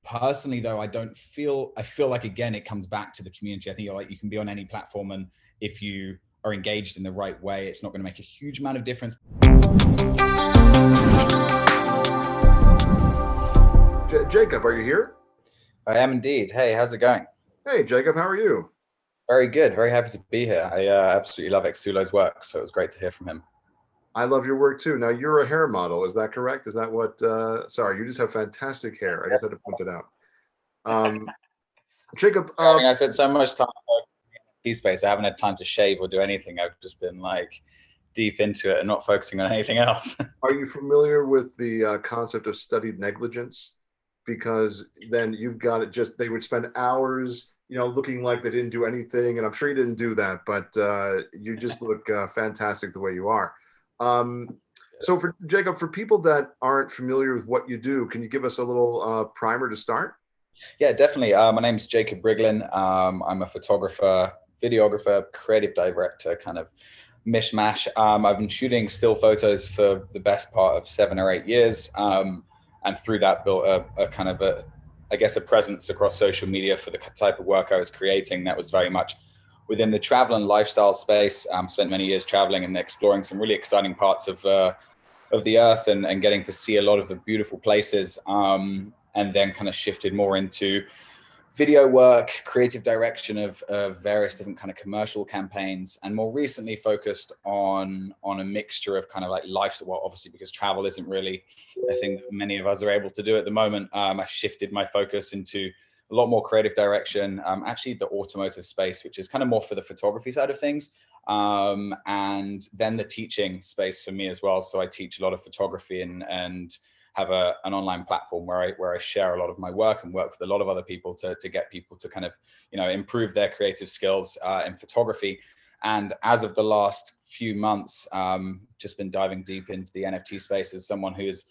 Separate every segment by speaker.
Speaker 1: Personally, though, I feel like, again, it comes back to the community. I think you can be on any platform, and if you are engaged in the right way, it's not going to make a huge amount of difference.
Speaker 2: Jacob, are you here?
Speaker 1: I am indeed. Hey, how's it going?
Speaker 2: Hey, Jacob, how are you?
Speaker 1: Very good. Very happy to be here. I absolutely love Exulo's work, so it was great to hear from him.
Speaker 2: I love your work too. Now, you're a hair model, is that correct? Is that what, sorry, you just have fantastic hair. I just had to point it out. Um, Jacob,
Speaker 1: I mean, I spent so much time in the space. I haven't had time to shave or do anything. I've just been like deep into it and not focusing on anything else.
Speaker 2: are you familiar with the concept of studied negligence? Because then you've got it just, they would spend hours, looking like they didn't do anything. And I'm sure you didn't do that, but you just look fantastic the way you are. Um, so for Jacob, for people that aren't familiar with what you do, can you give us a little primer to start?
Speaker 1: Yeah, definitely. My name's Jacob Riglin. I'm a photographer, videographer, creative director, kind of mishmash. I've been shooting still photos for the best part of 7 or 8 years. And through that built a kind of I guess, a presence across social media for the type of work I was creating that was very much within the travel and lifestyle space. Spent many years traveling and exploring some really exciting parts of the earth, and getting to see a lot of the beautiful places. And then kind of shifted more into video work, creative direction of various different kind of commercial campaigns, and more recently focused on a mixture of kind of like life. Well, obviously, because travel isn't really a thing that many of us are able to do at the moment. I've shifted my focus into a lot more creative direction, actually the automotive space, which is kind of more for the photography side of things. And then the teaching space for me as well. So I teach a lot of photography and have an online platform where I share a lot of my work and work with a lot of other people to get people to kind of, improve their creative skills in photography. And as of the last few months, just been diving deep into the NFT space as someone who is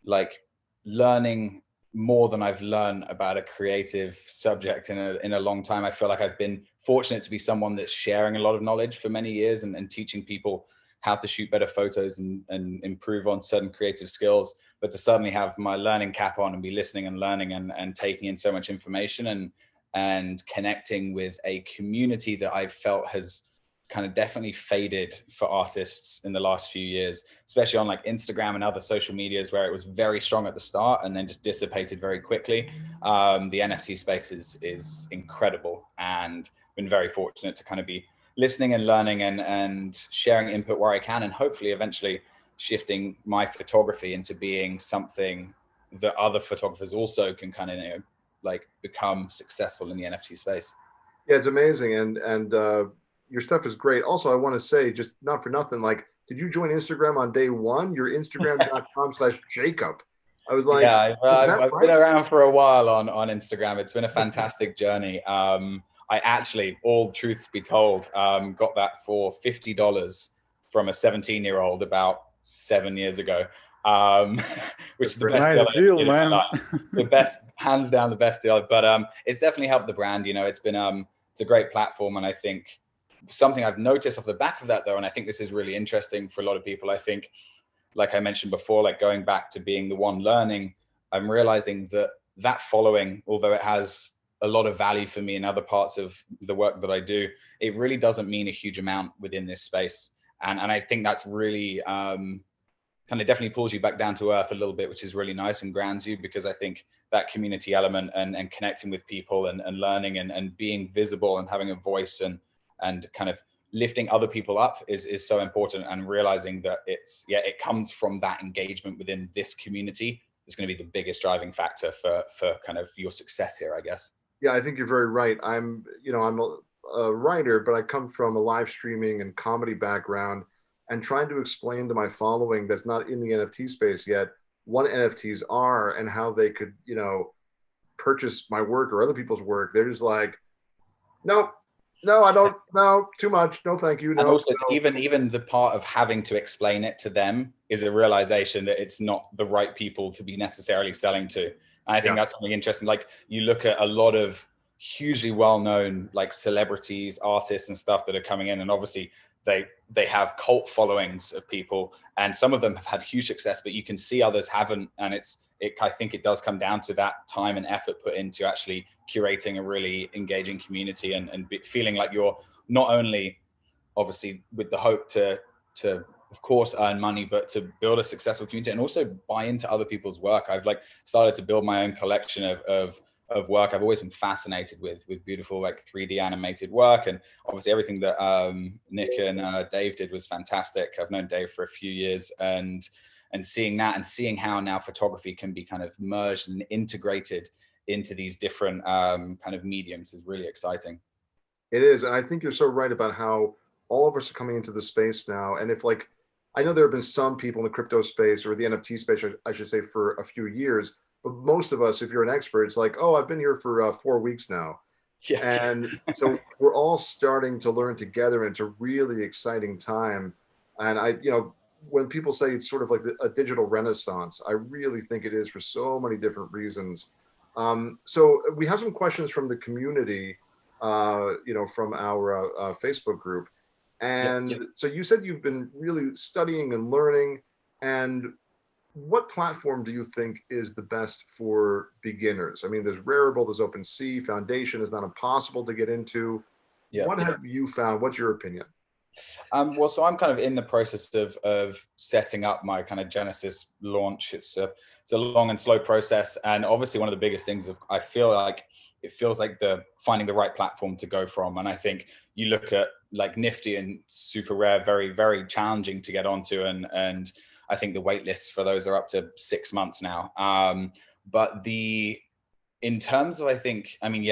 Speaker 1: like learning more than I've learned about a creative subject in a long time. I feel like I've been fortunate to be someone that's sharing a lot of knowledge for many years, and teaching people how to shoot better photos and improve on certain creative skills, but to suddenly have my learning cap on and be listening and learning and taking in so much information and connecting with a community that I've felt has kind of definitely faded for artists in the last few years, especially on like Instagram and other social medias, where it was very strong at the start and then just dissipated very quickly. The NFT space is incredible, and been very fortunate to kind of be listening and learning and sharing input where I can, and hopefully eventually shifting my photography into being something that other photographers also can kind of, like become successful in the NFT space.
Speaker 2: Yeah, it's amazing. And your stuff is great. Also, I want to say, just not for nothing, like, did you join Instagram on day one? Your Instagram.com/Jacob. I was like,
Speaker 1: Yeah,
Speaker 2: is that
Speaker 1: I've been
Speaker 2: right?
Speaker 1: around for a while on Instagram. It's been a fantastic journey. I actually, all truths be told, got that for $50 from a 17-year-old about 7 years ago, which
Speaker 2: That's
Speaker 1: is the
Speaker 2: great.
Speaker 1: best deal
Speaker 3: Nice
Speaker 1: I ever
Speaker 3: deal,
Speaker 1: did in my
Speaker 3: man.
Speaker 1: life. The best, hands down, the best deal. But it's definitely helped the brand. It's been it's a great platform, and I think something I've noticed off the back of that, though, and I think this is really interesting for a lot of people. I think, like I mentioned before, like going back to being the one learning, I'm realizing that that following, although it has a lot of value for me in other parts of the work that I do, it really doesn't mean a huge amount within this space. And I think that's really kind of definitely pulls you back down to earth a little bit, which is really nice and grounds you, because I think that community element and connecting with people and learning and being visible and having a voice and kind of lifting other people up is so important, and realizing that it comes from that engagement within this community is going to be the biggest driving factor for kind of your success here, I guess.
Speaker 2: Yeah, I think you're very right. I'm a writer, but I come from a live streaming and comedy background, and trying to explain to my following that's not in the NFT space yet what NFTs are and how they could, purchase my work or other people's work. They're just like, nope, no, I don't, no, too much. No, thank you.
Speaker 1: And
Speaker 2: No.
Speaker 1: also,
Speaker 2: So,
Speaker 1: even the part of having to explain it to them is a realization that it's not the right people to be necessarily selling to. And I think
Speaker 2: yeah,
Speaker 1: that's something interesting. Like, you look at a lot of hugely well-known like celebrities, artists and stuff that are coming in, and obviously they have cult followings of people, and some of them have had huge success, but you can see others haven't. And I think it does come down to that time and effort put into actually curating a really engaging community, and feeling like you're not only obviously with the hope to of course earn money, but to build a successful community and also buy into other people's work. I've like started to build my own collection of work. I've always been fascinated with beautiful like 3D animated work, and obviously everything that Nick and Dave did was fantastic. I've known Dave for a few years, and seeing that and seeing how now photography can be kind of merged and integrated into these different kind of mediums is really exciting.
Speaker 2: It is, and I think you're so right about how all of us are coming into the space now. And if like, I know there have been some people in the crypto space or the NFT space, I should say, for a few years, but most of us, if you're an expert, it's like, oh, I've been here for 4 weeks now.
Speaker 1: Yeah.
Speaker 2: And so we're all starting to learn together, and it's a really exciting time. And when people say it's sort of like a digital renaissance, I really think it is for so many different reasons. So we have some questions from the community, from our Facebook group. And so you said you've been really studying and learning. And what platform do you think is the best for beginners? I mean, there's Rarible, there's OpenSea, Foundation is not impossible to get into. What have you found? What's your opinion?
Speaker 1: Well, so I'm kind of in the process of setting up my kind of Genesis launch. It's a long and slow process, and obviously one of the biggest things I feel like it feels like finding the right platform to go from. And I think you look at like Nifty and Super Rare, very, very challenging to get onto, and I think the wait lists for those are up to 6 months now. But in terms of,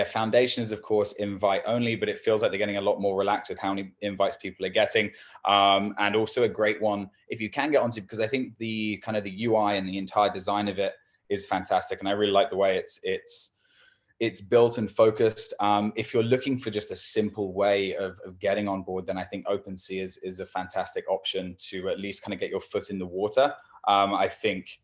Speaker 1: Foundation is of course invite only, but it feels like they're getting a lot more relaxed with how many invites people are getting. And also a great one if you can get onto, because I think the kind of the UI and the entire design of it is fantastic. And I really like the way it's built and focused. If you're looking for just a simple way of getting on board, then I think OpenSea is a fantastic option to at least kind of get your foot in the water. I think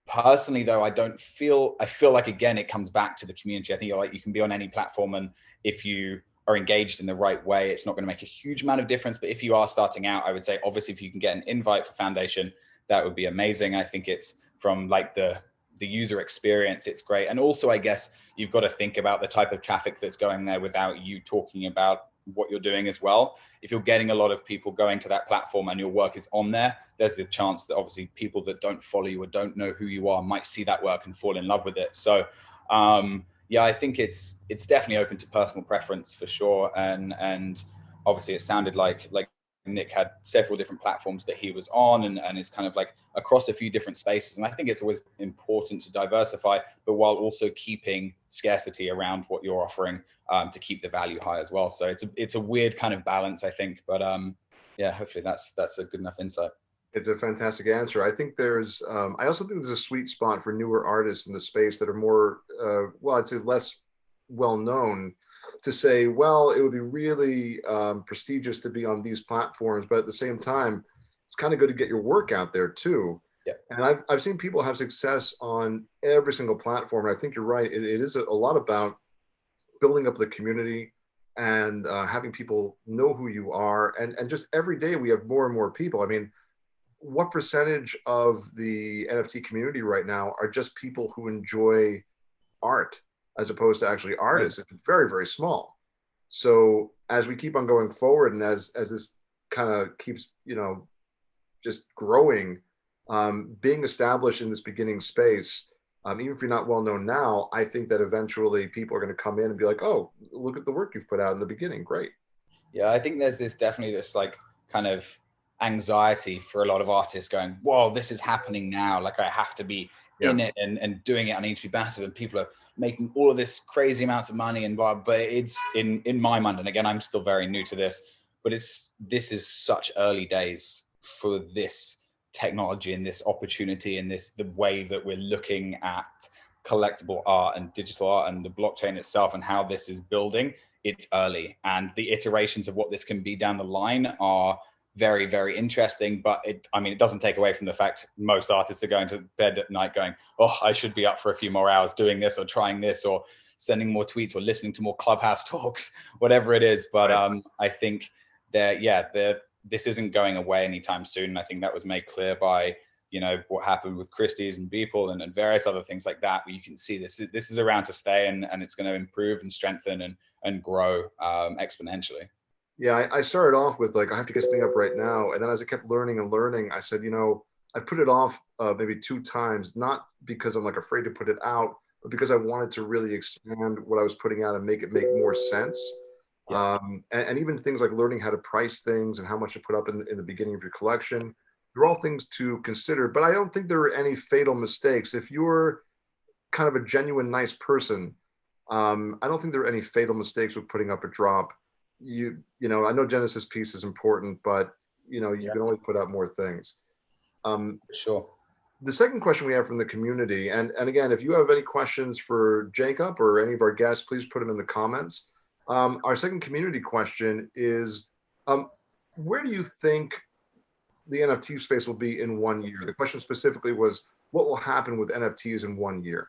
Speaker 1: personally, though, I feel like, again, it comes back to the community. I think you can be on any platform, and if you are engaged in the right way, it's not going to make a huge amount of difference. But if you are starting out, I would say, obviously, if you can get an invite for Foundation, that would be amazing. I think it's from like the user experience, it's great. And also, I guess you've got to think about the type of traffic that's going there without you talking about what you're doing as well. If you're getting a lot of people going to that platform and your work is on there, there's a chance that obviously people that don't follow you or don't know who you are might see that work and fall in love with it. So I think it's definitely open to personal preference for sure. And obviously it sounded like Nick had several different platforms that he was on, and is kind of like across a few different spaces. And I think it's always important to diversify, but while also keeping scarcity around what you're offering, to keep the value high as well. So it's a weird kind of balance, I think. But hopefully that's a good enough insight.
Speaker 2: It's a fantastic answer. I think I also think there's a sweet spot for newer artists in the space that are more, I'd say less well known, to say, well, it would be really prestigious to be on these platforms, but at the same time, it's kind of good to get your work out there too.
Speaker 1: Yeah.
Speaker 2: And I've seen people have success on every single platform. And I think you're right. It is a lot about building up the community and having people know who you are. And just every day we have more and more people. I mean, what percentage of the NFT community right now are just people who enjoy art as opposed to actually artists? It's very, very small. So as we keep on going forward, and as this kind of keeps, just growing, being established in this beginning space, even if you're not well known now, I think that eventually people are going to come in and be like, oh, look at the work you've put out in the beginning. Great.
Speaker 1: Yeah, I think there's definitely this like kind of anxiety for a lot of artists going, whoa, this is happening now. Like I have to be in it and doing it. I need to be massive, and people are making all of this crazy amounts of money and blah. But it's in my mind, and again, I'm still very new to this, but this is such early days for this technology and this opportunity and the way that we're looking at collectible art and digital art and the blockchain itself and how this is building. It's early, and the iterations of what this can be down the line are very, very interesting. But it doesn't take away from the fact most artists are going to bed at night going, oh, I should be up for a few more hours doing this or trying this or sending more tweets or listening to more Clubhouse talks, whatever it is. But I think that, this isn't going away anytime soon. And I think that was made clear by, you know, what happened with Christie's and Beeple and various other things like that, where you can see this is around to stay, and it's going to improve and strengthen and grow exponentially.
Speaker 2: Yeah, I started off with like, I have to get this thing up right now. And then as I kept learning and learning, I said, you know, I put it off maybe 2 times, not because I'm like afraid to put it out, but because I wanted to really expand what I was putting out and make it make more sense.
Speaker 1: Yeah.
Speaker 2: And even things like learning how to price things and how much to put up in the beginning of your collection, they're all things to consider. But I don't think there are any fatal mistakes. If you're kind of a genuine, nice person, I don't think there are any fatal mistakes with putting up a drop. You know, I know Genesis piece is important, but you know, you
Speaker 1: Yeah,
Speaker 2: can always put out more things.
Speaker 1: for sure.
Speaker 2: The second question we have from the community, and again, if you have any questions for Jacob or any of our guests, please put them in the comments. Our second community question is, where do you think the NFT space will be in 1 year? The question specifically was, what will happen with NFTs in 1 year?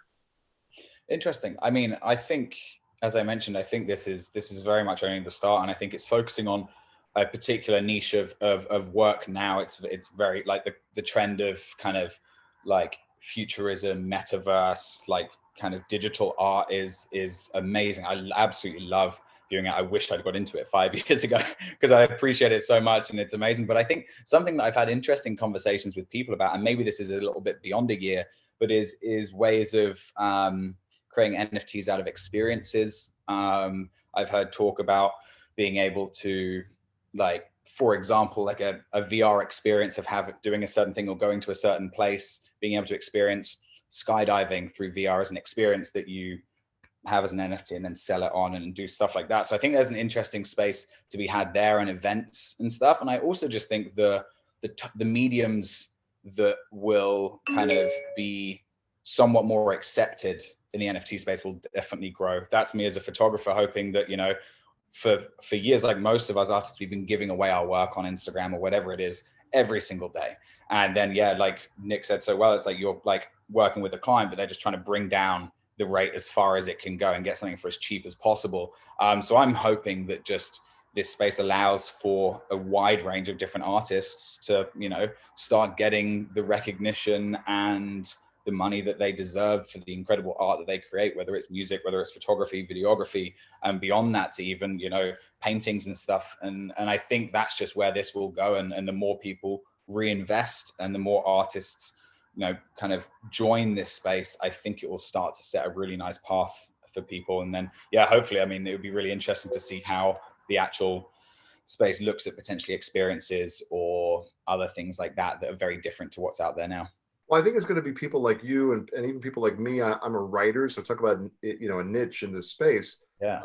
Speaker 1: Interesting. I mean, I think, as I mentioned, I think this is very much only the start, and I think it's focusing on a particular niche of work now. It's very like the trend of kind of like futurism, metaverse, like kind of digital art is amazing. I absolutely love viewing it. I wished I'd got into it 5 years ago because I appreciate it so much and it's amazing. But I think something that I've had interesting conversations with people about, and maybe this is a little bit beyond a year, but is ways of creating NFTs out of experiences. I've heard talk about being able to, like, for example, like a VR experience of doing a certain thing or going to a certain place, being able to experience skydiving through VR as an experience that you have as an NFT and then sell it on and do stuff like that. So I think there's an interesting space to be had there and events and stuff. And I also just think the mediums that will kind of be somewhat more accepted in the NFT space will definitely grow. That's me as a photographer hoping that, you know, for years, like most of us artists, we've been giving away our work on Instagram or whatever it is every single day. And then, yeah, like Nick said so well, it's like you're like working with a client, but they're just trying to bring down the rate as far as it can go and get something for as cheap as possible. So I'm hoping that just this space allows for a wide range of different artists to, you know, start getting the recognition and the money that they deserve for the incredible art that they create, whether it's music, whether it's photography, videography, and beyond that to even, you know, paintings and stuff. And I think that's just where this will go. And the more people reinvest and the more artists, you know, kind of join this space, I think it will start to set a really nice path for people. And then, yeah, hopefully, I mean, it would be really interesting to see how the actual space looks at potentially experiences or other things like that that are very different to what's out there now.
Speaker 2: Well, I think it's going to be people like you and even people like me. I'm a writer, so talk about, you know, a niche in this space.
Speaker 1: Yeah.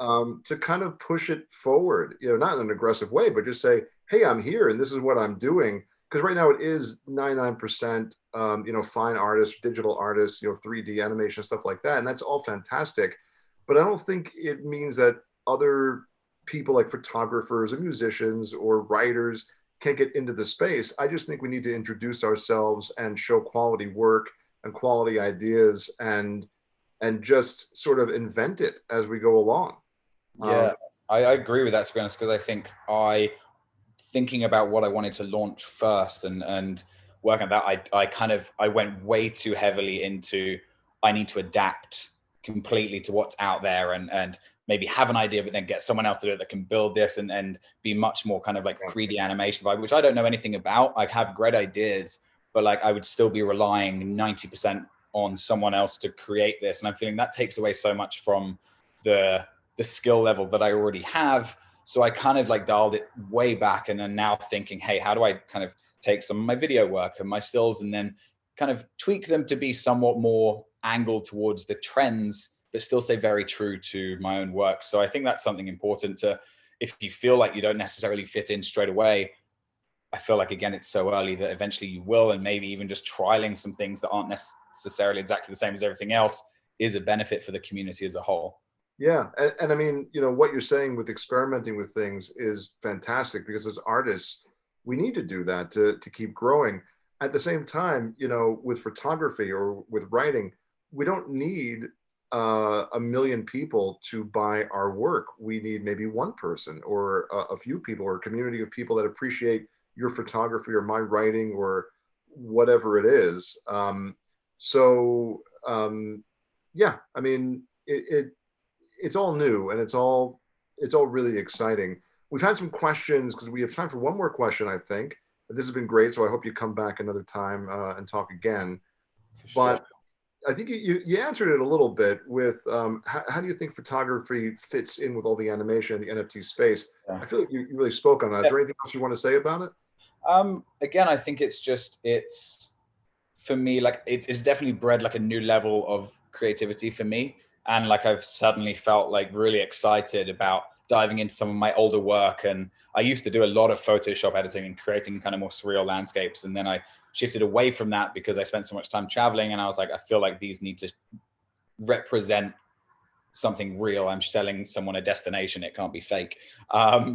Speaker 2: To kind of push it forward, you know, not in an aggressive way, but just say, hey, I'm here and this is what I'm doing. Because right now it is 99%, you know, fine artists, digital artists, you know, 3D animation, stuff like that. And that's all fantastic. But I don't think it means that other people like photographers or musicians or writers can't get into the space. I just think we need to introduce ourselves and show quality work and quality ideas and just sort of invent it as we go along.
Speaker 1: Yeah, I agree with that, to be honest, because I think thinking about what I wanted to launch first and working on that, I went way too heavily into I need to adapt completely to what's out there and maybe have an idea, but then get someone else to do it that can build this and be much more kind of like 3D animation vibe, which I don't know anything about. I have great ideas, but like I would still be relying 90% on someone else to create this. And I'm feeling that takes away so much from the skill level that I already have. So I kind of like dialed it way back and then now thinking, hey, how do I kind of take some of my video work and my stills and then kind of tweak them to be somewhat more angled towards the trends, but still stay very true to my own work. So I think that's something important to, if you feel like you don't necessarily fit in straight away, I feel like, again, it's so early that eventually you will, and maybe even just trialing some things that aren't necessarily exactly the same as everything else is a benefit for the community as a whole.
Speaker 2: Yeah. And I mean, you know, what you're saying with experimenting with things is fantastic because as artists, we need to do that to keep growing. At the same time, you know, with photography or with writing, we don't need a million people to buy our work. We need maybe one person or a few people or a community of people that appreciate your photography or my writing or whatever it is. Yeah, I mean, it's all new and it's all really exciting. We've had some questions because we have time for one more question, I think. This has been great, so I hope you come back another time and talk again.
Speaker 1: For sure.
Speaker 2: But I think you answered it a little bit with how do you think photography fits in with all the animation and the NFT space?
Speaker 1: Yeah.
Speaker 2: I feel like you really spoke on that. Is
Speaker 1: Yeah.
Speaker 2: there anything else you want to say about it?
Speaker 1: Again, I think it's for me, like it's definitely bred like a new level of creativity for me. And like I've suddenly felt like really excited about diving into some of my older work. And I used to do a lot of Photoshop editing and creating kind of more surreal landscapes. And then I shifted away from that because I spent so much time traveling. And I was like, I feel like these need to represent something real. I'm selling someone a destination. It can't be fake.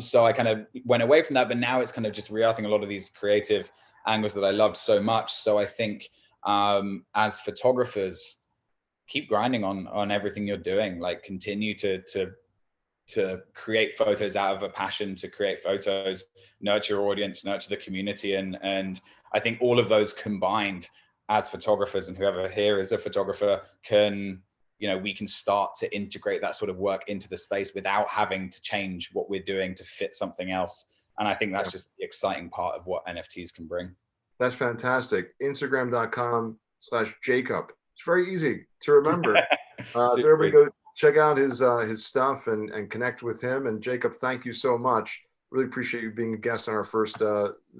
Speaker 1: So I kind of went away from that, but now it's kind of just re-earthing a lot of these creative angles that I loved so much. So I think as photographers, keep grinding on everything you're doing. Like continue to create photos out of a passion to create photos, nurture your audience, nurture the community, and I think all of those combined as photographers, and whoever here is a photographer can, we can start to integrate that sort of work into the space without having to change what we're doing to fit something else. And I think that's just the exciting part of what NFTs can bring.
Speaker 2: That's fantastic. Instagram.com/Jacob. It's very easy to remember. So everybody go check out his stuff and connect with him. And Jacob, thank you so much. Really appreciate you being a guest on our first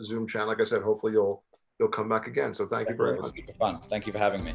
Speaker 2: Zoom chat. Like I said, hopefully you'll come back again. So thank you very much.
Speaker 1: Super fun. Thank you for having me.